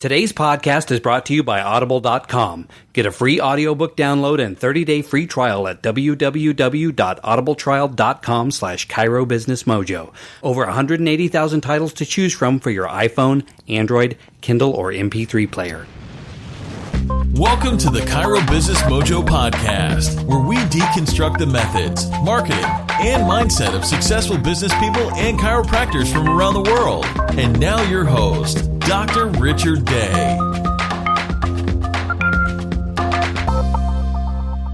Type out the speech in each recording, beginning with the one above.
Today's podcast is brought to you by Audible.com. Get a free audiobook download and 30-day free trial at www.audibletrial.com/ChiroBusinessMojo. Over 180,000 titles to choose from for your iPhone, Android, Kindle, or MP3 player. Welcome to the Chiro Business Mojo podcast, where we deconstruct the methods, marketing, and mindset of successful business people and chiropractors from around the world. And now your host, Dr. Richard Day.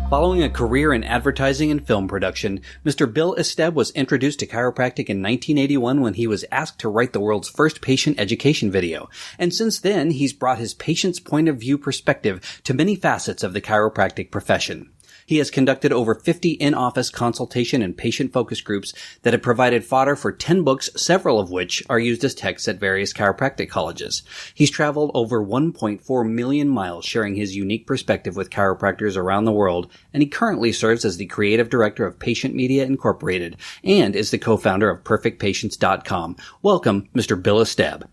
Following a career in advertising and film production, Mr. Bill Esteb was introduced to chiropractic in 1981 when he was asked to write the world's first patient education video. And since then, he's brought his patient's point of view perspective to many facets of the chiropractic profession. He has conducted over 50 in-office consultation and patient focus groups that have provided fodder for 10 books, several of which are used as texts at various chiropractic colleges. He's traveled over 1.4 million miles sharing his unique perspective with chiropractors around the world, and he currently serves as the creative director of Patient Media Incorporated and is the co-founder of PerfectPatients.com. Welcome, Mr. Bill Esteb.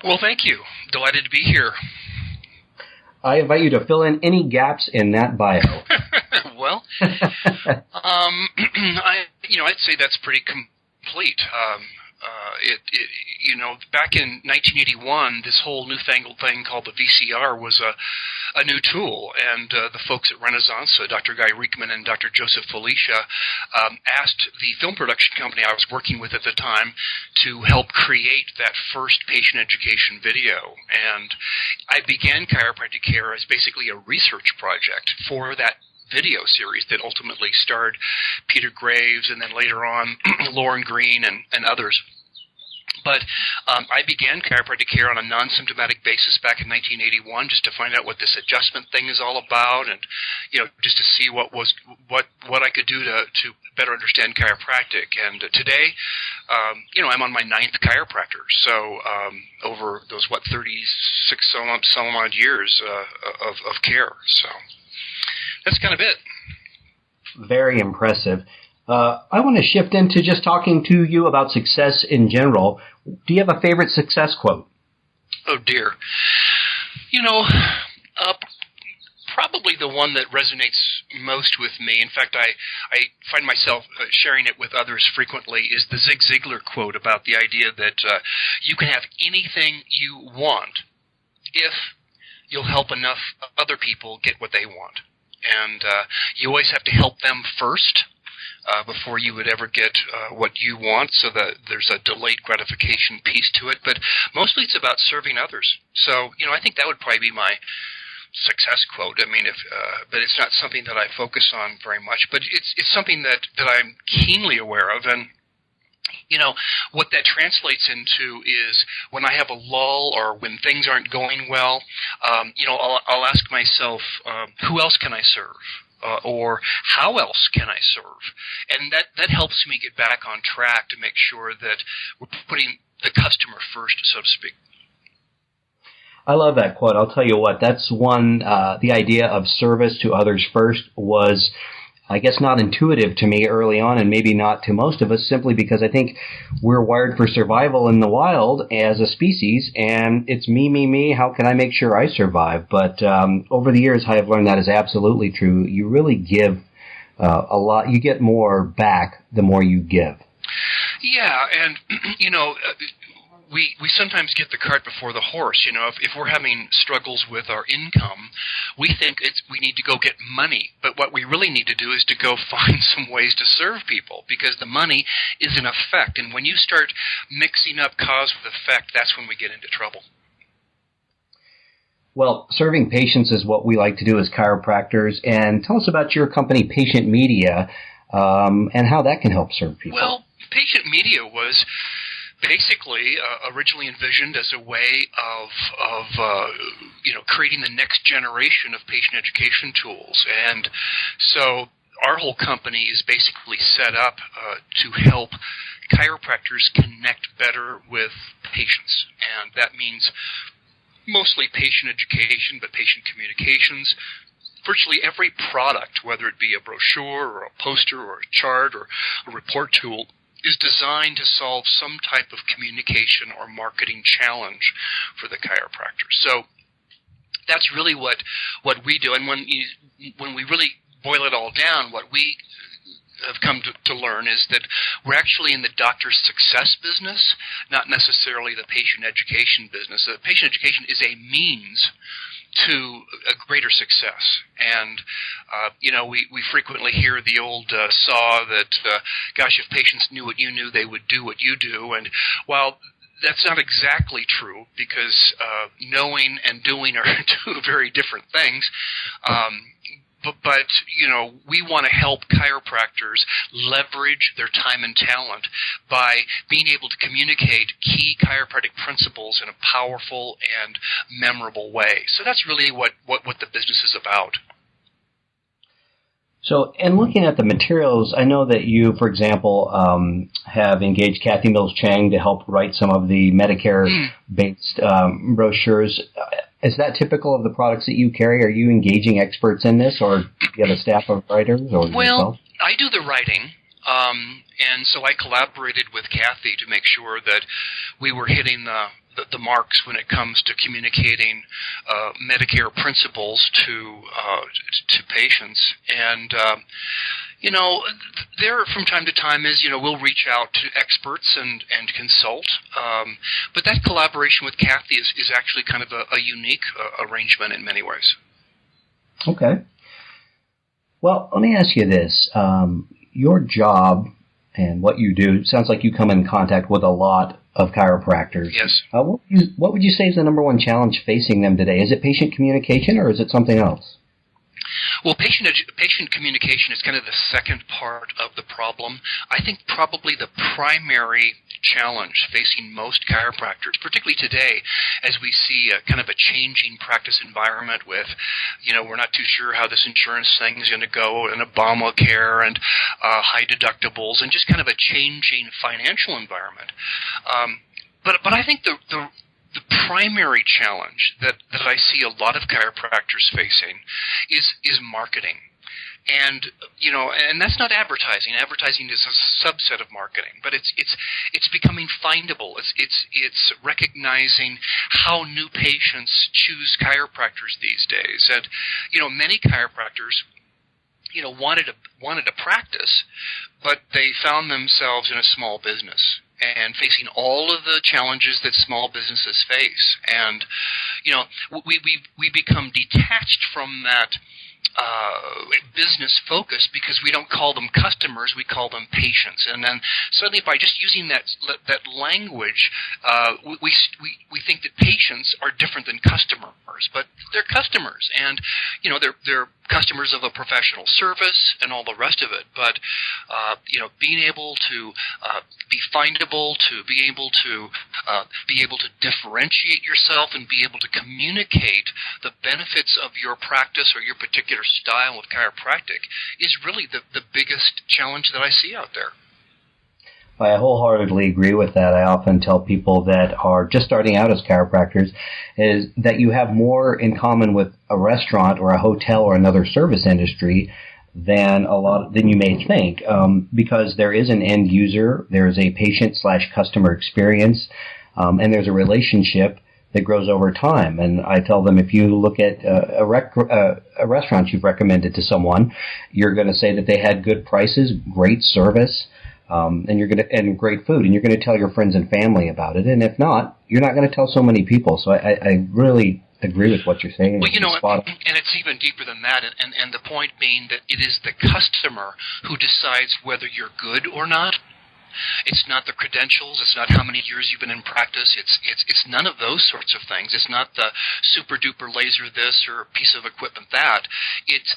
Well, thank you. Delighted to be here. I invite you to fill in any gaps in that bio. Well, I'd say that's pretty complete. Back in 1981, this whole newfangled thing called the VCR was a new tool, and the folks at Renaissance, Dr. Guy Riekman and Dr. Joseph Felicia, asked the film production company I was working with at the time to help create that first patient education video. And I began chiropractic care as basically a research project for that video series that ultimately starred Peter Graves and then later on Lauren Green and others. But I began chiropractic care on a non-symptomatic basis back in 1981, just to find out what this adjustment thing is all about, and just to see what I could do to better understand chiropractic. And today, I'm on my 9th chiropractor. So over those 36 some odd years of care. So that's kind of it. Very impressive. I want to shift into just talking to you about success in general. Do you have a favorite success quote? Oh, dear. Probably the one that resonates most with me. In fact, I find myself sharing it with others frequently, is the Zig Ziglar quote about the idea that you can have anything you want if you'll help enough other people get what they want. And you always have to help them first before you would ever get what you want, so that there's a delayed gratification piece to it. But mostly it's about serving others. So, I think that would probably be my success quote. I mean, but it's not something that I focus on very much. But it's something that I'm keenly aware of. And what that translates into is when I have a lull or when things aren't going well, I'll ask myself, who else can I serve? Or how else can I serve? And that helps me get back on track to make sure that we're putting the customer first, so to speak. I love that quote. I'll tell you what, that's one, the idea of service to others first was, I guess, not intuitive to me early on, and maybe not to most of us, simply because I think we're wired for survival in the wild as a species, and it's me, how can I make sure I survive? But over the years, I have learned that is absolutely true. You really give a lot. You get more back the more you give. Yeah, and, We sometimes get the cart before the horse. If we're having struggles with our income, we think we need to go get money. But what we really need to do is to go find some ways to serve people, because the money is an effect. And when you start mixing up cause with effect, that's when we get into trouble. Well, serving patients is what we like to do as chiropractors. And tell us about your company, Patient Media, and how that can help serve people. Well, Patient Media was basically originally envisioned as a way of creating the next generation of patient education tools. And so our whole company is basically set up to help chiropractors connect better with patients. And that means mostly patient education, but patient communications. Virtually every product, whether it be a brochure or a poster or a chart or a report tool, is designed to solve some type of communication or marketing challenge for the chiropractor. So that's really what we do. And when we really boil it all down, what we have come to learn is that we're actually in the doctor's success business, not necessarily the patient education business. The patient education is a means to a greater success. And, we frequently hear the old saw that, gosh, if patients knew what you knew, they would do what you do. And while that's not exactly true, because knowing and doing are two very different things, But we want to help chiropractors leverage their time and talent by being able to communicate key chiropractic principles in a powerful and memorable way. So that's really what the business is about. So, in looking at the materials, I know that you, for example, have engaged Kathy Mills-Chang to help write some of the Medicare-based brochures. Is that typical of the products that you carry? Are you engaging experts in this, or do you have a staff of writers? Or yourself? I do the writing, and so I collaborated with Kathy to make sure that we were hitting the marks when it comes to communicating Medicare principles to patients. And there from time to time is, we'll reach out to experts and consult. But that collaboration with Kathy is actually kind of a unique arrangement in many ways. Okay. Well, let me ask you this. Your job and what you do, it sounds like you come in contact with a lot of chiropractors. Yes. What would you say is the number one challenge facing them today? Is it patient communication, or is it something else? Well, patient communication is kind of the second part of the problem. I think probably the primary challenge facing most chiropractors, particularly today, as we see kind of a changing practice environment with, we're not too sure how this insurance thing is going to go, and Obamacare and high deductibles, and just kind of a changing financial environment. But I think the primary challenge that I see a lot of chiropractors facing is marketing. And and that's not advertising. Advertising is a subset of marketing, but it's becoming findable. It's recognizing how new patients choose chiropractors these days. And many chiropractors wanted a practice, but they found themselves in a small business and facing all of the challenges that small businesses face. And we become detached from that business focus because we don't call them customers, we call them patients. And then suddenly by just using that language, we think that patients are different than customers, but they're customers, and they're customers of a professional service and all the rest of it. But being able to be findable, to be able to differentiate yourself and be able to communicate the benefits of your practice or your particular style of chiropractic is really the biggest challenge that I see out there. I wholeheartedly agree with that. I often tell people that are just starting out as chiropractors is that you have more in common with a restaurant or a hotel or another service industry than you may think, because there is an end user, there is a patient/customer experience, and there's a relationship that grows over time. And I tell them, if you look at a restaurant you've recommended to someone, you're going to say that they had good prices, great service, and great food, and you're going to tell your friends and family about it. And if not, you're not going to tell so many people. So I really agree with what you're saying. Well, and it's even deeper than that, and the point being that it is the customer who decides whether you're good or not. It's not the credentials. It's not how many years you've been in practice. It's none of those sorts of things. It's not the super duper laser this or piece of equipment that. It's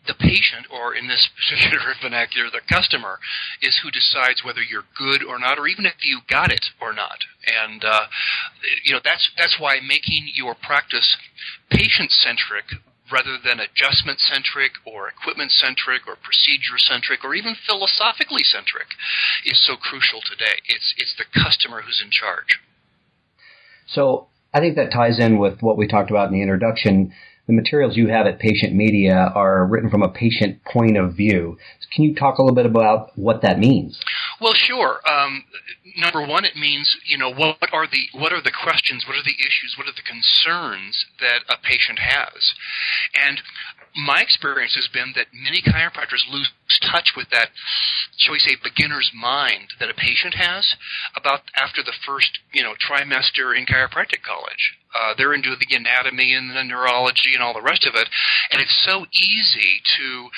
the patient, or in this particular vernacular, the customer, is who decides whether you're good or not, or even if you got it or not. And that's why making your practice patient-centric rather than adjustment-centric or equipment-centric or procedure-centric or even philosophically-centric is so crucial today. It's the customer who's in charge. So I think that ties in with what we talked about in the introduction. The materials you have at Patient Media are written from a patient point of view. Can you talk a little bit about what that means? Well, sure. Number one, it means, what are the questions, what are the issues, what are the concerns that a patient has, and my experience has been that many chiropractors lose touch with that, shall we say, beginner's mind that a patient has about after the first, trimester in chiropractic college. They're into the anatomy and the neurology and all the rest of it, and it's so easy to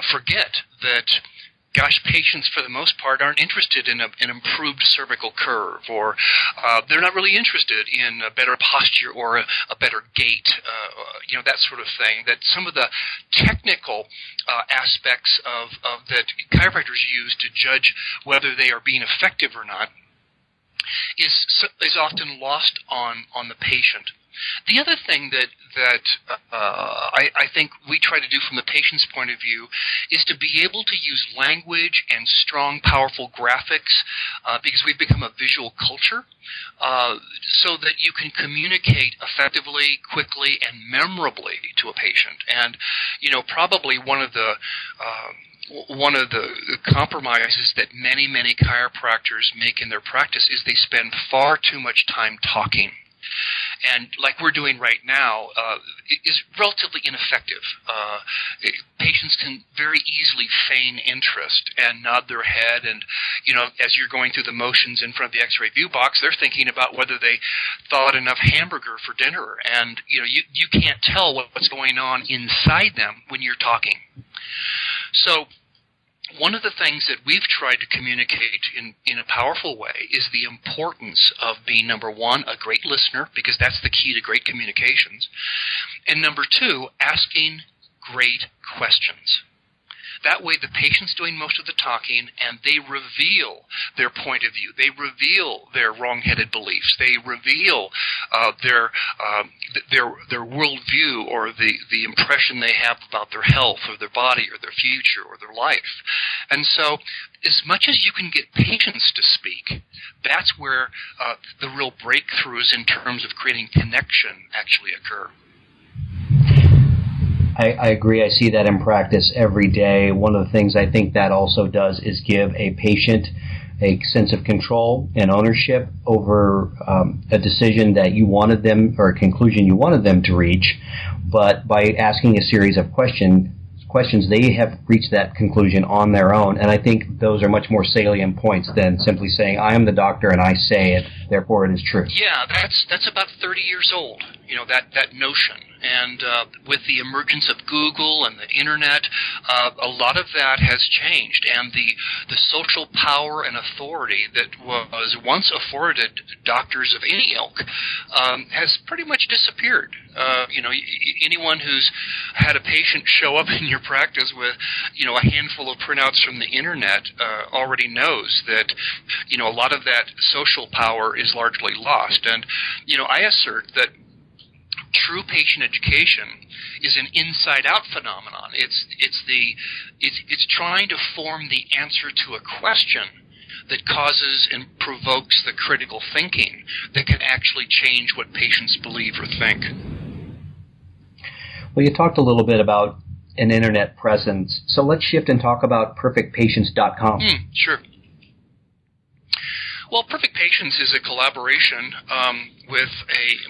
forget that, gosh, patients for the most part aren't interested in an improved cervical curve, or they're not really interested in a better posture or a better gait, that sort of thing. That some of the technical aspects of that chiropractors use to judge whether they are being effective or not is often lost on the patient. The other thing that I think we try to do from the patient's point of view is to be able to use language and strong, powerful graphics because we've become a visual culture so that you can communicate effectively, quickly, and memorably to a patient. And, probably one of the compromises that many, many chiropractors make in their practice is they spend far too much time talking. And like we're doing right now, is relatively ineffective. Patients can very easily feign interest and nod their head, and as you're going through the motions in front of the X-ray view box, they're thinking about whether they thawed enough hamburger for dinner, and you can't tell what's going on inside them when you're talking. So one of the things that we've tried to communicate in a powerful way is the importance of being, number one, a great listener, because that's the key to great communications, and number two, asking great questions. That way the patient's doing most of the talking, and they reveal their point of view. They reveal their wrong-headed beliefs. They reveal their worldview, or the impression they have about their health or their body or their future or their life. And so as much as you can get patients to speak, that's where the real breakthroughs in terms of creating connection actually occur. I agree. I see that in practice every day. One of the things I think that also does is give a patient a sense of control and ownership over a decision that you wanted them, or a conclusion you wanted them to reach. But by asking a series of questions, they have reached that conclusion on their own. And I think those are much more salient points than simply saying, I am the doctor and I say it, therefore it is true. Yeah, that's about 30 years old, that notion. And with the emergence of Google and the Internet, a lot of that has changed. And the social power and authority that was once afforded doctors of any ilk has pretty much disappeared. Anyone who's had a patient show up in your practice with, a handful of printouts from the Internet already knows that, a lot of that social power is largely lost. And, I assert that true patient education is an inside-out phenomenon. It's trying to form the answer to a question that causes and provokes the critical thinking that can actually change what patients believe or think. Well, you talked a little bit about an internet presence, so let's shift and talk about perfectpatients.com. Sure. Well, Perfect Patients is a collaboration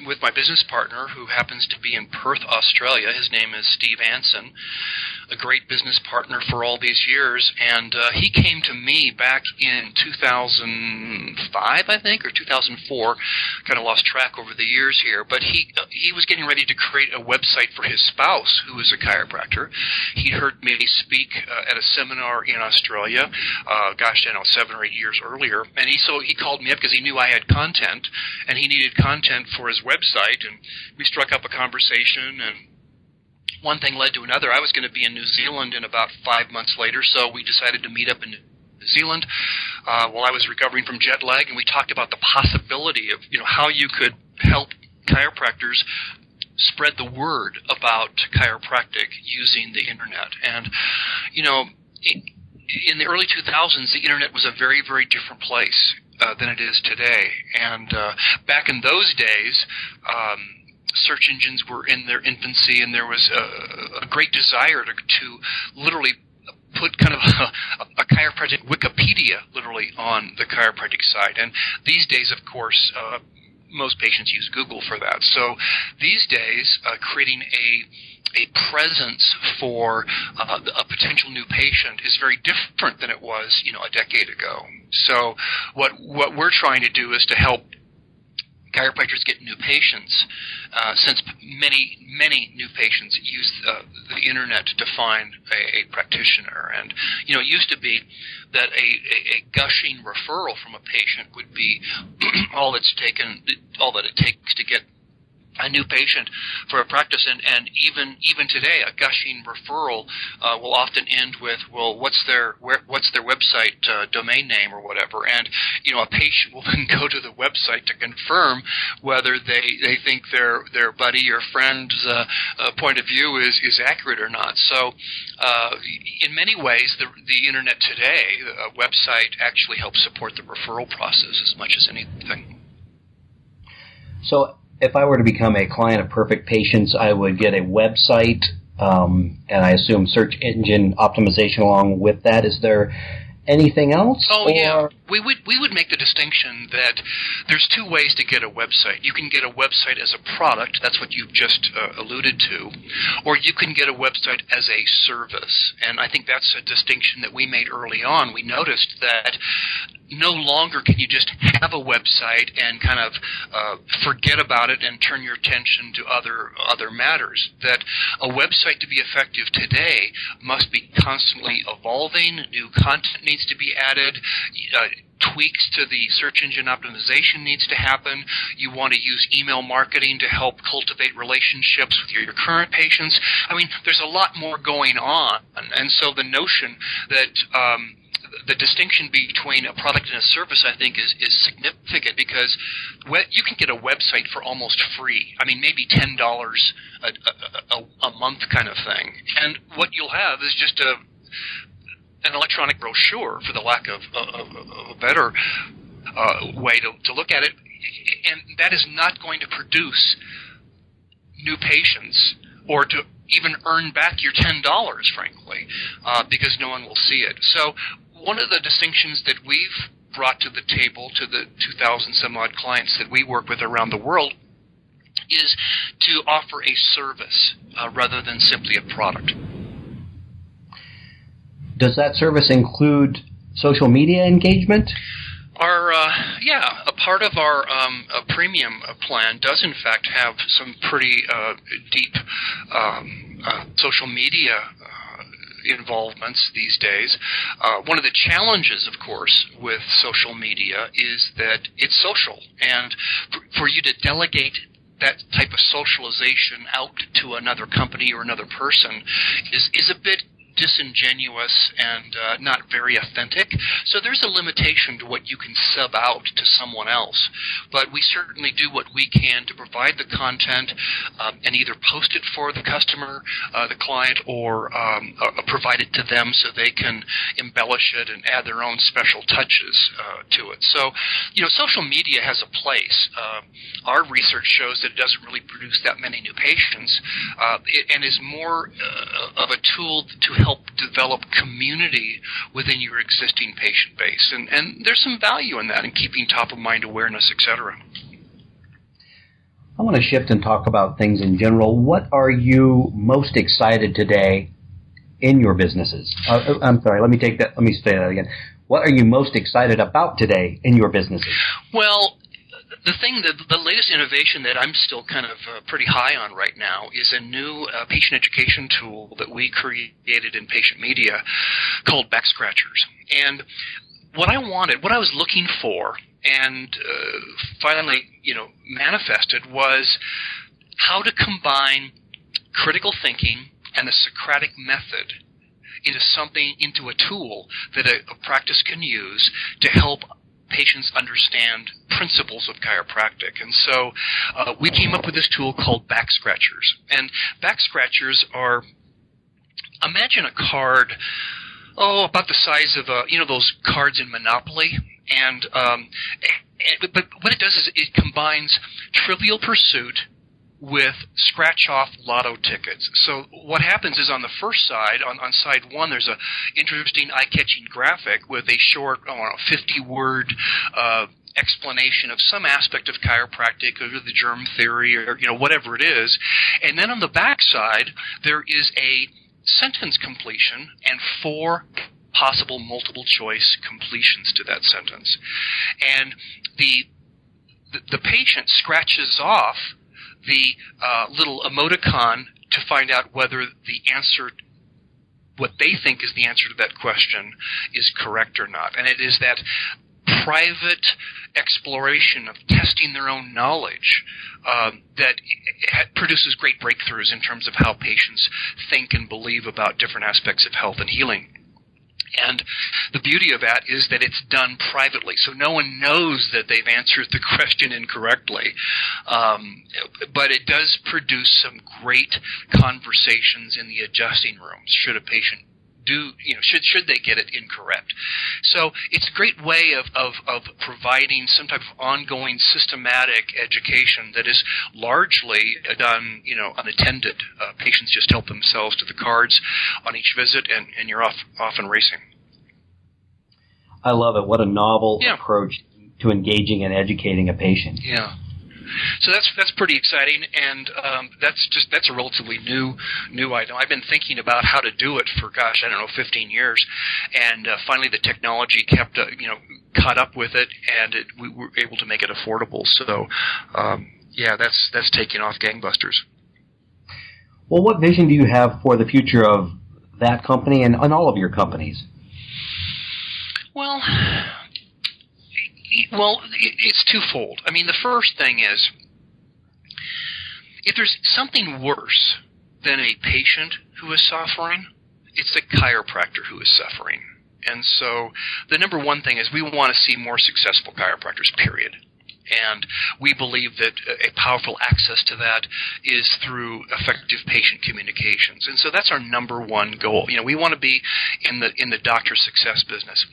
with my business partner, who happens to be in Perth, Australia. His name is Steve Anson, a great business partner for all these years, and he came to me back in 2005, I think, or 2004. Kind of lost track over the years here, but he was getting ready to create a website for his spouse, who is a chiropractor. He'd heard me speak at a seminar in Australia, 7 or 8 years earlier, and he called me up because he knew I had content, and he needed content for his website, and we struck up a conversation, and one thing led to another. I was going to be in New Zealand in about 5 months later, so we decided to meet up in New Zealand while I was recovering from jet lag, and we talked about the possibility of how you could help chiropractors spread the word about chiropractic using the Internet. And in the early 2000s, the Internet was a very, very different place than it is today. And back in those days, search engines were in their infancy, and there was a great desire to literally put kind of a chiropractic Wikipedia literally on the chiropractic site. And these days, of course, most patients use Google for that. So these days, creating a presence for a potential new patient is very different than it was, a decade ago. So what we're trying to do is to help chiropractors get new patients, since many new patients use the internet to find a practitioner. And, it used to be that a gushing referral from a patient would be all that it takes to get a new patient for a practice, and even today, a gushing referral will often end with, well, what's their website domain name or whatever, and a patient will then go to the website to confirm whether they think their buddy or friend's point of view is accurate or not. So, in many ways, the internet today, a website actually helps support the referral process as much as anything. So, if I were to become a client of Perfect Patients, I would get a website, and I assume search engine optimization along with that. Is there anything else? Oh, yeah. We would make the distinction that there's two ways to get a website. You can get a website as a product, that's what you've just alluded to, or you can get a website as a service. And I think that's a distinction that we made early on. We noticed that no longer can you just have a website and kind of forget about it and turn your attention to other matters. That a website to be effective today must be constantly evolving. New content needs to be added. Tweaks to the search engine optimization needs to happen. You want to use email marketing to help cultivate relationships with your current patients. I mean, there's a lot more going on. And so the notion that the distinction between a product and a service, I think, is significant, because you can get a website for almost free. I mean, maybe $10 a month kind of thing. And what you'll have is just an electronic brochure, for the lack of a better way to look at it. And that is not going to produce new patients or to even earn back your $10, frankly, because no one will see it. So one of the distinctions that we've brought to the table to the 2,000-some-odd clients that we work with around the world is to offer a service rather than simply a product. Does that service include social media engagement? A part of our premium plan does in fact have some pretty deep social media involvements these days. One of the challenges, of course, with social media is that it's social, and for you to delegate that type of socialization out to another company or another person is a bit disingenuous and not very authentic. So there's a limitation to what you can sub out to someone else. But we certainly do what we can to provide the content and either post it for the customer, the client, or provide it to them so they can embellish it and add their own special touches to it. So, social media has a place. Our research shows that it doesn't really produce that many new patients and is more of a tool to help develop community within your existing patient base. And there's some value in that, in keeping top-of-mind awareness, etc. I want to shift and talk about things in general. What are you most excited today in your businesses? I'm sorry, let me say that again. What are you most excited about today in your businesses? Well, the latest innovation that I'm still kind of pretty high on right now is a new patient education tool that we created in patient media called Back Scratchers. And what I was looking for, and finally, manifested, was how to combine critical thinking and the Socratic method into a tool that a practice can use to help patients understand principles of chiropractic. And so we came up with this tool called Back Scratchers. And Back Scratchers are, imagine a card, about the size of those cards in Monopoly. But what it does is it combines Trivial Pursuit with scratch-off lotto tickets. So what happens is on the first side, on side one, there's a interesting eye-catching graphic with a short, 50-word explanation of some aspect of chiropractic or the germ theory or whatever it is. And then on the back side, there is a sentence completion and 4 possible multiple choice completions to that sentence. And the patient scratches off the little emoticon to find out whether the answer, what they think is the answer to that question, is correct or not. And it is that private exploration of testing their own knowledge that produces great breakthroughs in terms of how patients think and believe about different aspects of health and healing. And the beauty of that is that it's done privately, so no one knows that they've answered the question incorrectly. But it does produce some great conversations in the adjusting rooms should a patient should they get it incorrect. So it's a great way of providing some type of ongoing systematic education that is largely done, unattended. Patients just help themselves to the cards on each visit, and you're off and racing. I love it. What a novel approach to engaging and educating a patient. Yeah. So that's pretty exciting, and that's a relatively new item. I've been thinking about how to do it for 15 years, and finally the technology kept caught up with it, and we were able to make it affordable. So that's taking off gangbusters. Well, what vision do you have for the future of that company and all of your companies? Well, it's twofold. I mean, the first thing is, if there's something worse than a patient who is suffering, it's the chiropractor who is suffering. And so the number one thing is we want to see more successful chiropractors, period. And we believe that a powerful access to that is through effective patient communications. And so that's our number one goal. We want to be in the doctor success business.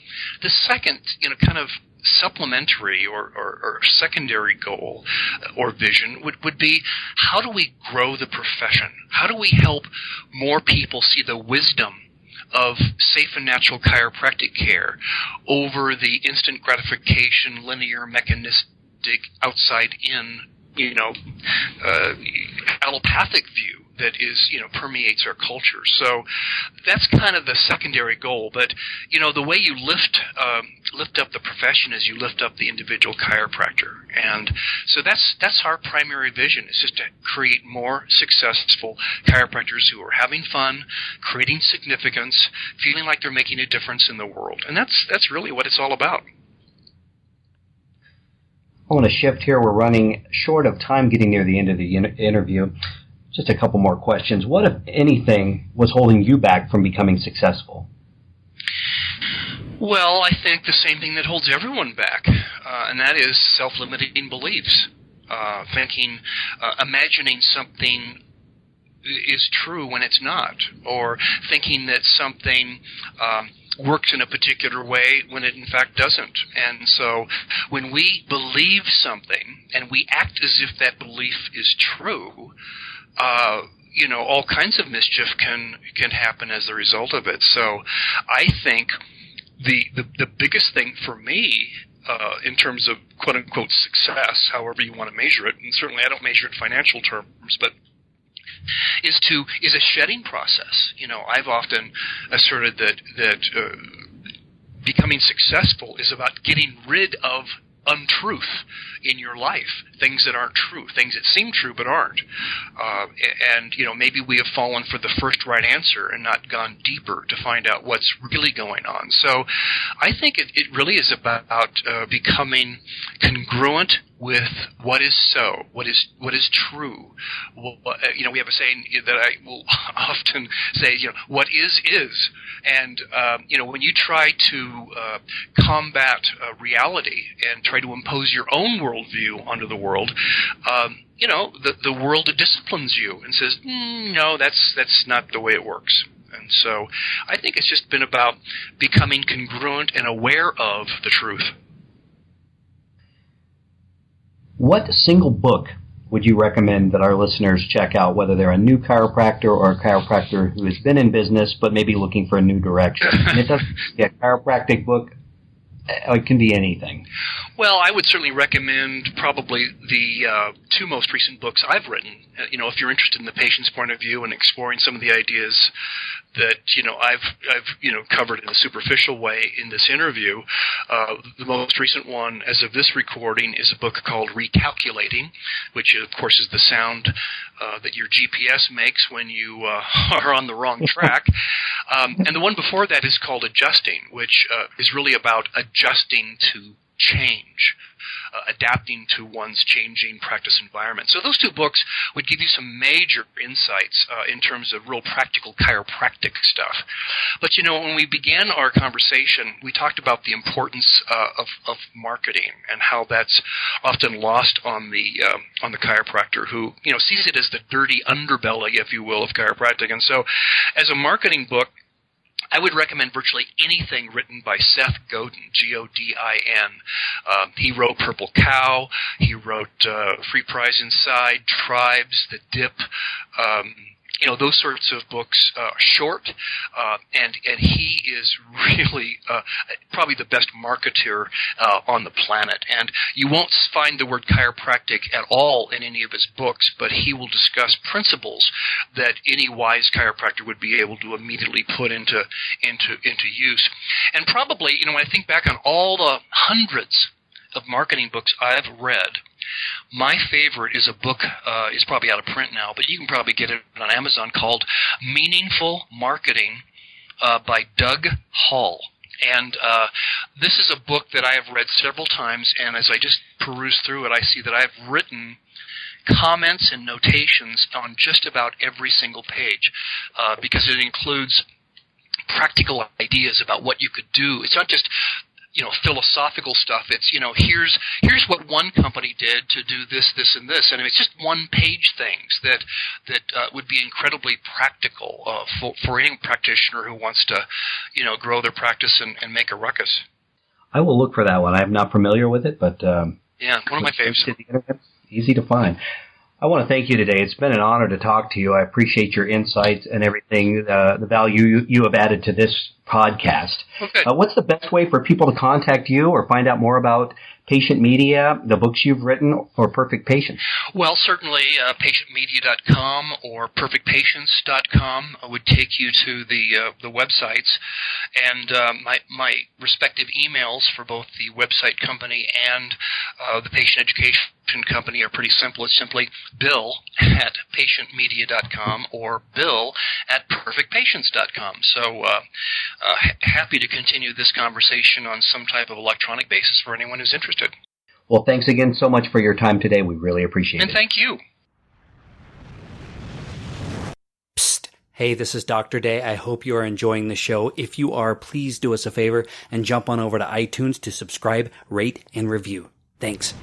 The second, kind of supplementary or secondary goal or vision would be, how do we grow the profession? How do we help more people see the wisdom of safe and natural chiropractic care over the instant gratification, linear, mechanistic, outside-in, allopathic view that is, permeates our culture. So that's kind of the secondary goal. But, the way you lift up the profession is you lift up the individual chiropractor. And so that's our primary vision, is just to create more successful chiropractors who are having fun, creating significance, feeling like they're making a difference in the world. And that's really what it's all about. I want to shift here. We're running short of time getting near the end of the interview. Just a couple more questions. What, if anything, was holding you back from becoming successful? Well, I think the same thing that holds everyone back, and that is self-limiting beliefs. Imagining something is true when it's not, or thinking that something works in a particular way when it in fact doesn't. And so when we believe something and we act as if that belief is true, all kinds of mischief can happen as a result of it. So I think the biggest thing for me in terms of quote-unquote success, however you want to measure it, and certainly I don't measure it in financial terms, but is a shedding process. I've often asserted that becoming successful is about getting rid of untruth in your life, things that aren't true, things that seem true but aren't. And maybe we have fallen for the first right answer and not gone deeper to find out what's really going on. So I think it really is about becoming congruent with what is so, what is true. We have a saying that I will often say, what is. And, when you try to combat reality and try to impose your own worldview onto the world, the world disciplines you and says, no, that's not the way it works. And so I think it's just been about becoming congruent and aware of the truth. What single book would you recommend that our listeners check out, whether they're a new chiropractor or a chiropractor who has been in business but maybe looking for a new direction? And it doesn't be a chiropractic book. It can be anything. Well, I would certainly recommend probably the two most recent books I've written. If you're interested in the patient's point of view and exploring some of the ideas that I've covered in a superficial way in this interview, the most recent one, as of this recording, is a book called Recalculating, which of course is the sound that your GPS makes when you are on the wrong track. And the one before that is called Adjusting, which is really about adjusting to change, adapting to one's changing practice environment. So those two books would give you some major insights in terms of real practical chiropractic stuff. But when we began our conversation, we talked about the importance of marketing and how that's often lost on the chiropractor who sees it as the dirty underbelly, if you will, of chiropractic. And so, as a marketing book, I would recommend virtually anything written by Seth Godin, Godin. He wrote Purple Cow. He wrote Free Prize Inside, Tribes, The Dip. Those sorts of books are short, and he is really probably the best marketer on the planet. And you won't find the word chiropractic at all in any of his books, but he will discuss principles that any wise chiropractor would be able to immediately put into use. And probably, when I think back on all the hundreds of marketing books I've read, my favorite is a book, it's probably out of print now, but you can probably get it on Amazon, called Meaningful Marketing by Doug Hall. And this is a book that I have read several times, and as I just peruse through it, I see that I've written comments and notations on just about every single page because it includes practical ideas about what you could do. It's not just philosophical stuff. It's, here's what one company did to do this, this, and this. And it's just one-page things that would be incredibly practical for any practitioner who wants to, grow their practice and make a ruckus. I will look for that one. I'm not familiar with it, but yeah, one of my favorites. Easy to find. I want to thank you today. It's been an honor to talk to you. I appreciate your insights and everything, the value you have added to this podcast. Okay. What's the best way for people to contact you or find out more about Patient Media, the books you've written, or Perfect Patients? Well, certainly patientmedia.com or perfectpatients.com would take you to the websites. And my respective emails for both the website company and the patient education company are pretty simple. It's simply bill@patientmedia.com or bill@perfectpatients.com. So happy to continue this conversation on some type of electronic basis for anyone who's interested. Well, thanks again so much for your time today. We really appreciate it. And thank you. Psst. Hey, this is Dr. Day. I hope you are enjoying the show. If you are, please do us a favor and jump on over to iTunes to subscribe, rate, and review. Thanks.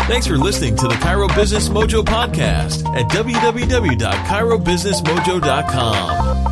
Thanks for listening to the Chiro Business Mojo podcast at www.chirobusinessmojo.com.